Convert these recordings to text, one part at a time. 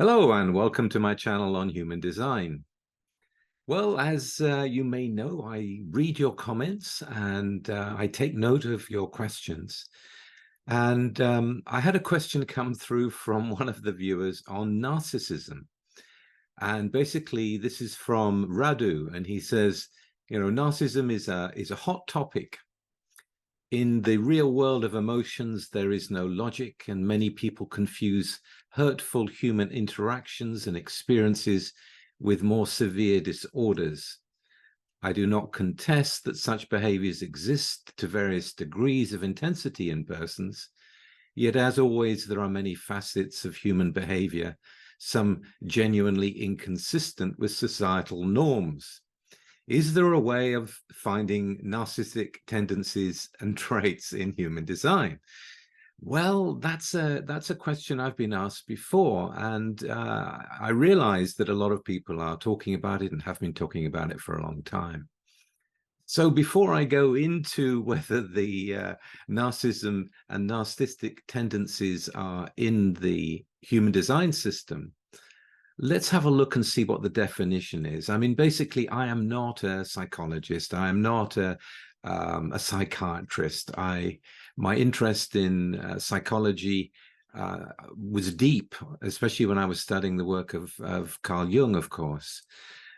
Hello and welcome to my channel on human design. Well, as you may know, I read your comments and I take note of your questions. And I had a question come through from one of the viewers on narcissism. And basically, this is from Radu, and he says, narcissism is a hot topic. In the real world of emotions, there is no logic, and many people confuse hurtful human interactions and experiences with more severe disorders. I do not contest that such behaviors exist to various degrees of intensity in persons, yet as always, there are many facets of human behavior, some genuinely inconsistent with societal norms. Is there a way of finding narcissistic tendencies and traits in human design? Well, that's a question I've been asked before, and I realize that a lot of people are talking about it and have been talking about it for a long time. So before I go into whether the narcissism and narcissistic tendencies are in the human design system, let's have a look and see what the definition is. I mean, basically, I am not a psychologist. I am not a psychiatrist. My interest in psychology was deep, especially when I was studying the work of Carl Jung, of course.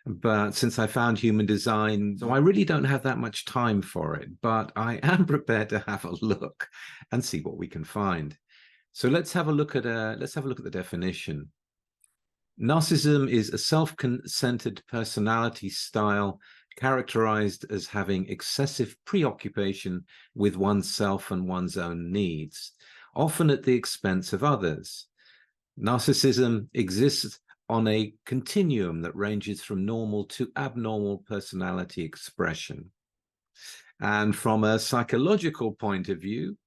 But since I found human design, so I really don't have that much time for it, but I am prepared to have a look and see what we can find. So let's have a look at the definition. Narcissism is a self-centered personality style characterized as having excessive preoccupation with oneself and one's own needs, often at the expense of others. Narcissism exists on a continuum that ranges from normal to abnormal personality expression. And from a psychological point of view,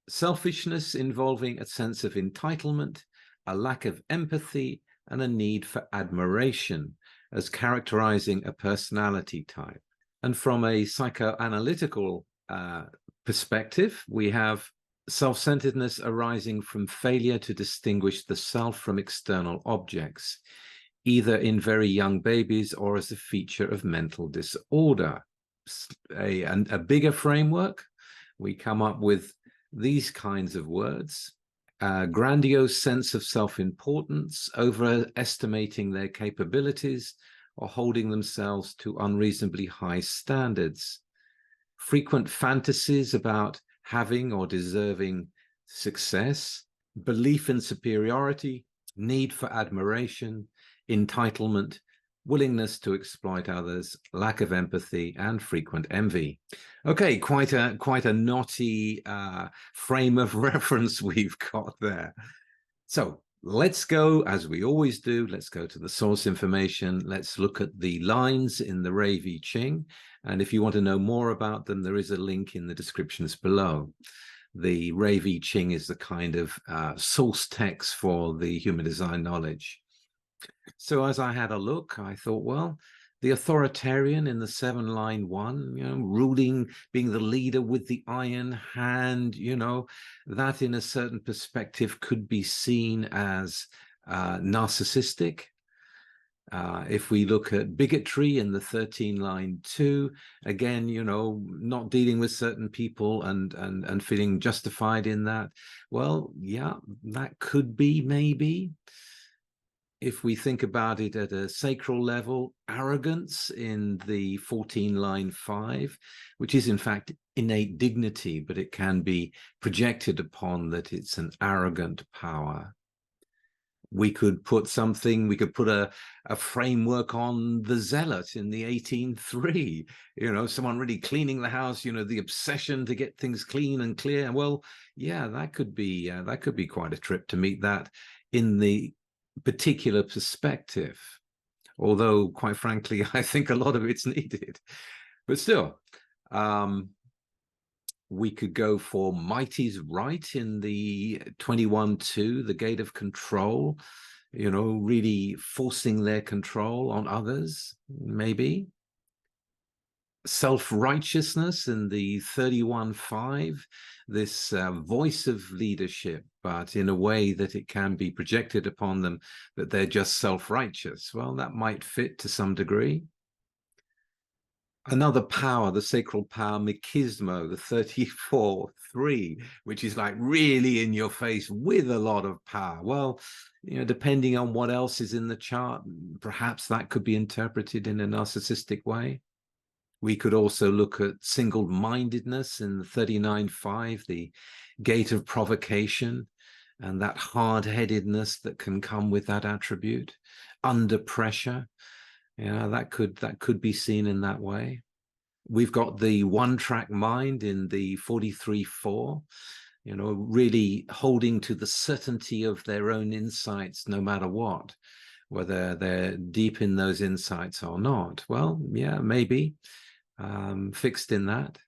selfishness involving a sense of entitlement, a lack of empathy, and a need for admiration as characterizing a personality type. And from a psychoanalytical perspective, we have self-centeredness arising from failure to distinguish the self from external objects, either in very young babies or as a feature of mental disorder. A bigger framework, we come up with these kinds of words. Grandiose sense of self-importance, overestimating their capabilities, or holding themselves to unreasonably high standards. Frequent fantasies about having or deserving success, belief in superiority, need for admiration, entitlement, willingness to exploit others, lack of empathy, and frequent envy. Okay, quite a knotty frame of reference we've got there. So let's go, as we always do, let's go to the source information. Let's look at the lines in the Rave I Ching. And if you want to know more about them, there is a link in the descriptions below. The Rave I Ching is the kind of source text for the human design knowledge. So as I had a look, I thought, well, the authoritarian in the 7-line 1, ruling, being the leader with the iron hand, that in a certain perspective could be seen as narcissistic. If we look at bigotry in the 13-line 2, again, not dealing with certain people and feeling justified in that. Well, yeah, that could be maybe. If we think about it at a sacral level, arrogance in the 14-line 5, which is in fact innate dignity, but it can be projected upon that it's an arrogant power. We could put a framework on the zealot in the 18-3, someone really cleaning the house, the obsession to get things clean and clear. Well, yeah, that could be quite a trip to meet that in the particular perspective, although quite frankly I think a lot of it's needed. But still, we could go for mighty's right in the 21-2, the gate of control, really forcing their control on others, maybe. self-righteousness in the 31.5, this voice of leadership, but in a way that it can be projected upon them that they're just self-righteous. Well, that might fit to some degree. Another power, the sacral power, Mikismo, the 34.3, which is like really in your face with a lot of power. Well, you know, depending on what else is in the chart, perhaps that could be interpreted in a narcissistic way. We could also look at single-mindedness in the 39.5, the gate of provocation, and that hard-headedness that can come with that attribute. Under pressure, yeah, that could be seen in that way. We've got the one-track mind in the 43.4, you know, really holding to the certainty of their own insights no matter what, whether they're deep in those insights or not. Well, yeah, maybe. Fixed in that.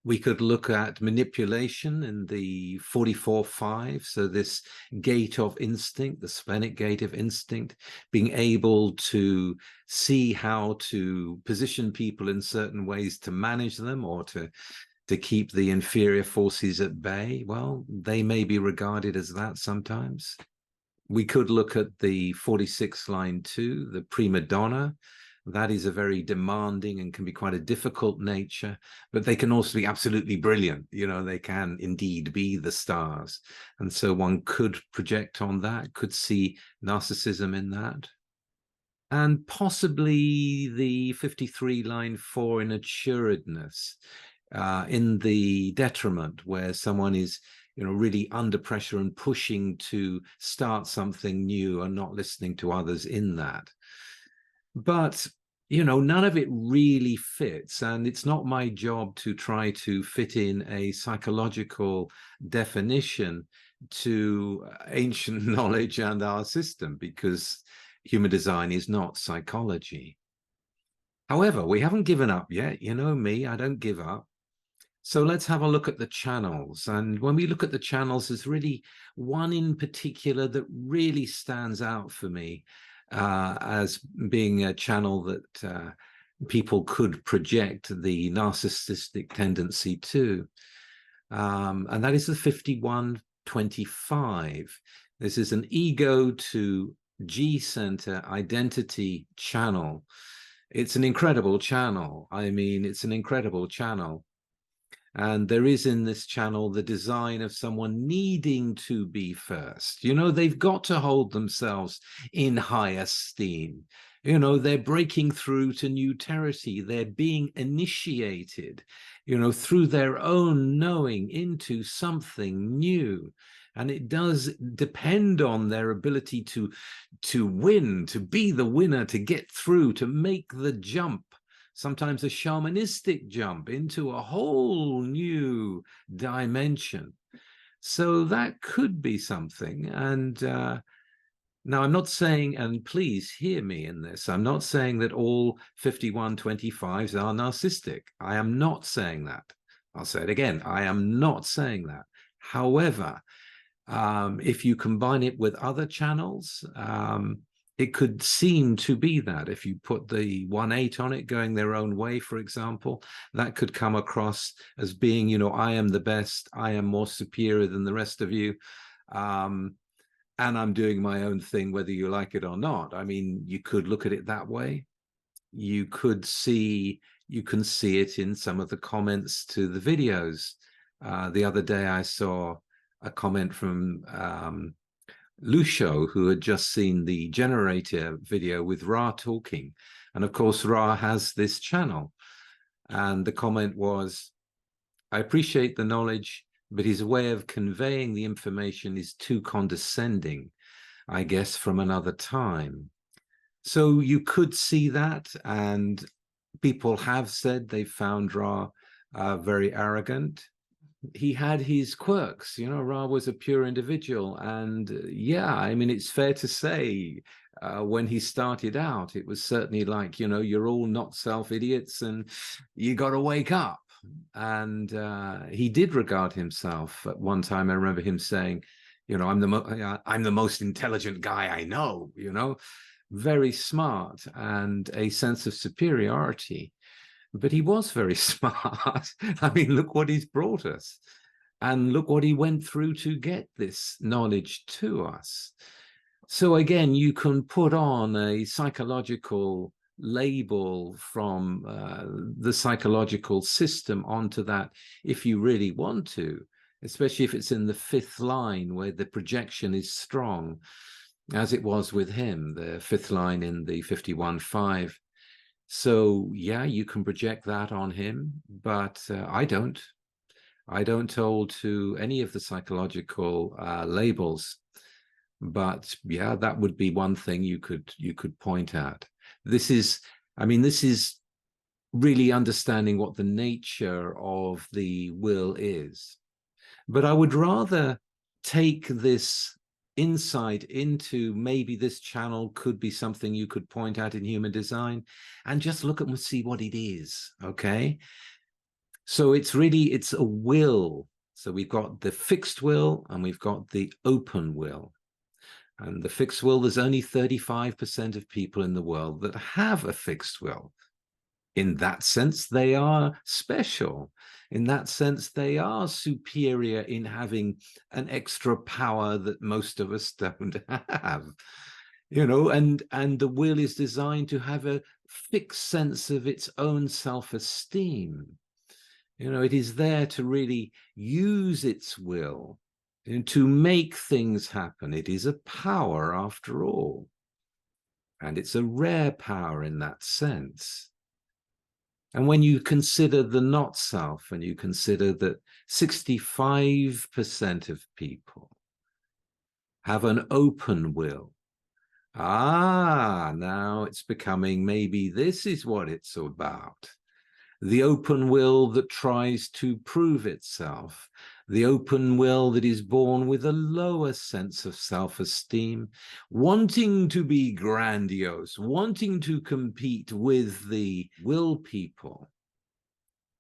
We could look at manipulation in the 44.5, so this gate of instinct, the splenic gate of instinct, being able to see how to position people in certain ways to manage them or to keep the inferior forces at bay. Well, they may be regarded as that sometimes. We could look at the 46 line 2, the prima donna. That is a very demanding and can be quite a difficult nature, but they can also be absolutely brilliant. You know, they can indeed be the stars. And so one could project on that, could see narcissism in that. And possibly the 53 line 4 in assuredness, in the detriment, where someone is, you know, really under pressure and pushing to start something new and not listening to others in that. But, you know, none of it really fits, and it's not my job to try to fit in a psychological definition to ancient knowledge and our system, because human design is not psychology. However, we haven't given up yet. You know me, I don't give up. So let's have a look at the channels. And when we look at the channels, there's really one in particular that really stands out for me as being a channel that people could project the narcissistic tendency to. And that is the 51.25. This is an ego to G center identity channel. It's an incredible channel. I mean, it's an incredible channel. And there is in this channel the design of someone needing to be first. You know, they've got to hold themselves in high esteem. You know, they're breaking through to new territory. They're being initiated, you know, through their own knowing into something new. And it does depend on their ability to win, to be the winner, to get through, to make the jump. Sometimes a shamanistic jump into a whole new dimension. So that could be something. And now I'm not saying, and please hear me in this, I'm not saying that all 51.25s are narcissistic. I am not saying that. I'll say it again. I am not saying that. However, if you combine it with other channels, it could seem to be that. If you put the 1/8 on it, going their own way, for example, that could come across as being, you know, I am the best, I am more superior than the rest of you, and I'm doing my own thing, whether you like it or not. I mean, you could look at it that way. You can see it in some of the comments to the videos. The other day I saw a comment from Lucio, who had just seen the generator video with Ra talking. And of course, Ra has this channel. And the comment was, I appreciate the knowledge, but his way of conveying the information is too condescending, I guess, from another time. So you could see that. And people have said they found Ra very arrogant. He had his quirks, you know. Ra was a pure individual. And yeah, I mean, it's fair to say when he started out, it was certainly like, you know, you're all not self-idiots and you got to wake up. And he did regard himself at one time. I remember him saying, you know, I'm the most intelligent guy I know, you know, very smart and a sense of superiority. but he was very smart. I mean, look what he's brought us. And look what he went through to get this knowledge to us. So again, you can put on a psychological label from the psychological system onto that if you really want to, especially if it's in the fifth line where the projection is strong, as it was with him, the fifth line in the 51.5. So yeah, you can project that on him, but I don't. I don't hold to any of the psychological labels. But yeah, that would be one thing you could point at. This is, I mean, this is really understanding what the nature of the will is. But I would rather take this insight into maybe this channel could be something you could point at in human design and just look at and see what it is, okay? So it's a will. So we've got the fixed will and we've got the open will. And the fixed will, there's only 35% of people in the world that have a fixed will. In that sense, they are special. In that sense, they are superior in having an extra power that most of us don't have. You know, and the will is designed to have a fixed sense of its own self-esteem. You know, it is there to really use its will and to make things happen. It is a power after all. And it's a rare power in that sense. And when you consider the not self, and you consider that 65% of people have an open will, now it's becoming, maybe this is what it's about. The open will that tries to prove itself, the open will that is born with a lower sense of self-esteem, wanting to be grandiose, wanting to compete with the will people.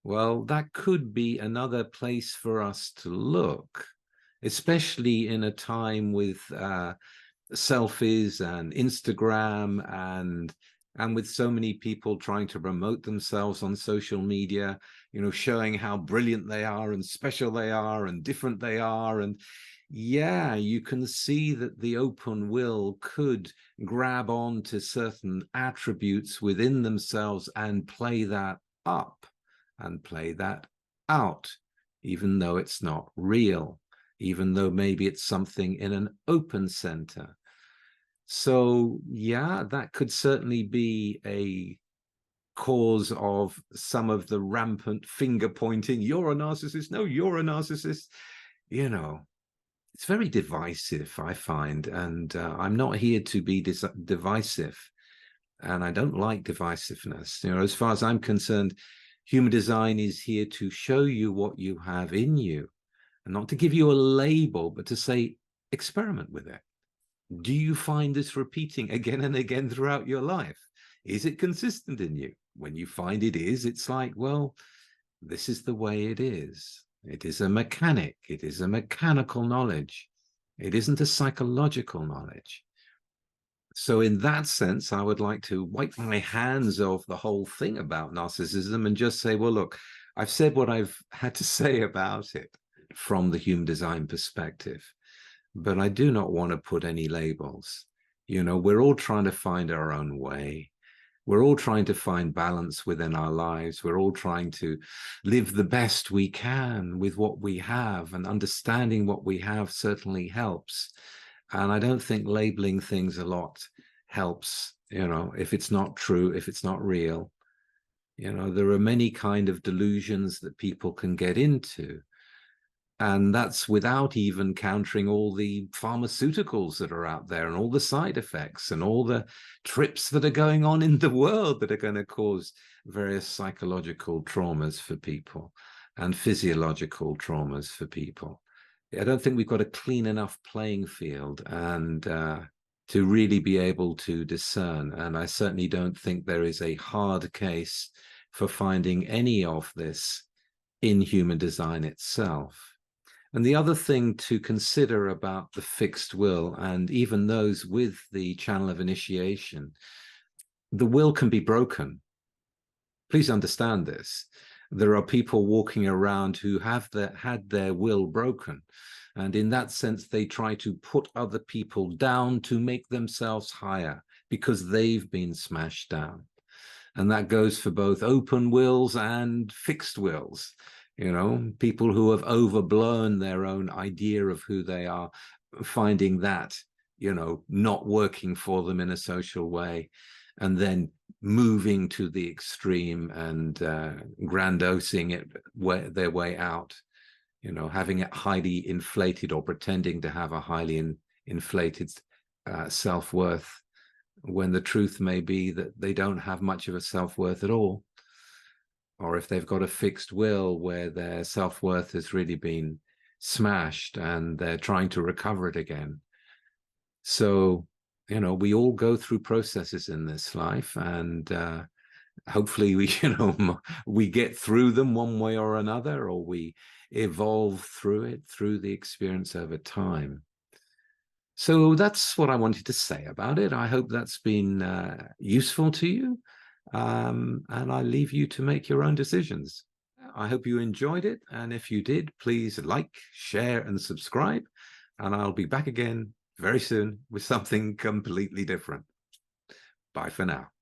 Well, that could be another place for us to look, especially in a time with selfies and Instagram and with so many people trying to promote themselves on social media, you know, showing how brilliant they are and special they are and different they are. And yeah, you can see that the open will could grab on to certain attributes within themselves and play that up and play that out, even though it's not real, even though maybe it's something in an open center. So yeah, that could certainly be a cause of some of the rampant finger pointing. You're a narcissist. No, you're a narcissist. You know, it's very divisive, I find. And I'm not here to be divisive. And I don't like divisiveness. You know, as far as I'm concerned, human design is here to show you what you have in you and not to give you a label, but to say, experiment with it. Do you find this repeating again and again throughout your life? Is it consistent in you? When you find it is, it's like, well, this is the way it is. It is a mechanic. It is a mechanical knowledge. It isn't a psychological knowledge. So in that sense, I would like to wipe my hands off the whole thing about narcissism and just say, well, look, I've said what I've had to say about it from the human design perspective. But I do not want to put any labels. You know, we're all trying to find our own way. We're all trying to find balance within our lives. We're all trying to live the best we can with what we have, and understanding what we have certainly helps. And I don't think labeling things a lot helps, you know, if it's not true, if it's not real. You know, there are many kind of delusions that people can get into. And that's without even countering all the pharmaceuticals that are out there and all the side effects and all the trips that are going on in the world that are going to cause various psychological traumas for people and physiological traumas for people. I don't think we've got a clean enough playing field and to really be able to discern. And I certainly don't think there is a hard case for finding any of this in human design itself. And the other thing to consider about the fixed will, and even those with the channel of initiation, the will can be broken. please understand this. There are people walking around who have had their will broken. And in that sense, they try to put other people down to make themselves higher because they've been smashed down. And that goes for both open wills and fixed wills. You know, people who have overblown their own idea of who they are, finding that, you know, not working for them in a social way, and then moving to the extreme and grandiosing it their way out, you know, having it highly inflated or pretending to have a highly inflated self-worth, when the truth may be that they don't have much of a self-worth at all. Or if they've got a fixed will where their self-worth has really been smashed and they're trying to recover it again. So, you know, we all go through processes in this life, and hopefully we, you know, we get through them one way or another, or we evolve through it, through the experience over time. So that's what I wanted to say about it. I hope that's been useful to you. And I leave you to make your own decisions. I hope you enjoyed it. And if you did, please like, share, and subscribe. And I'll be back again very soon with something completely different. Bye for now.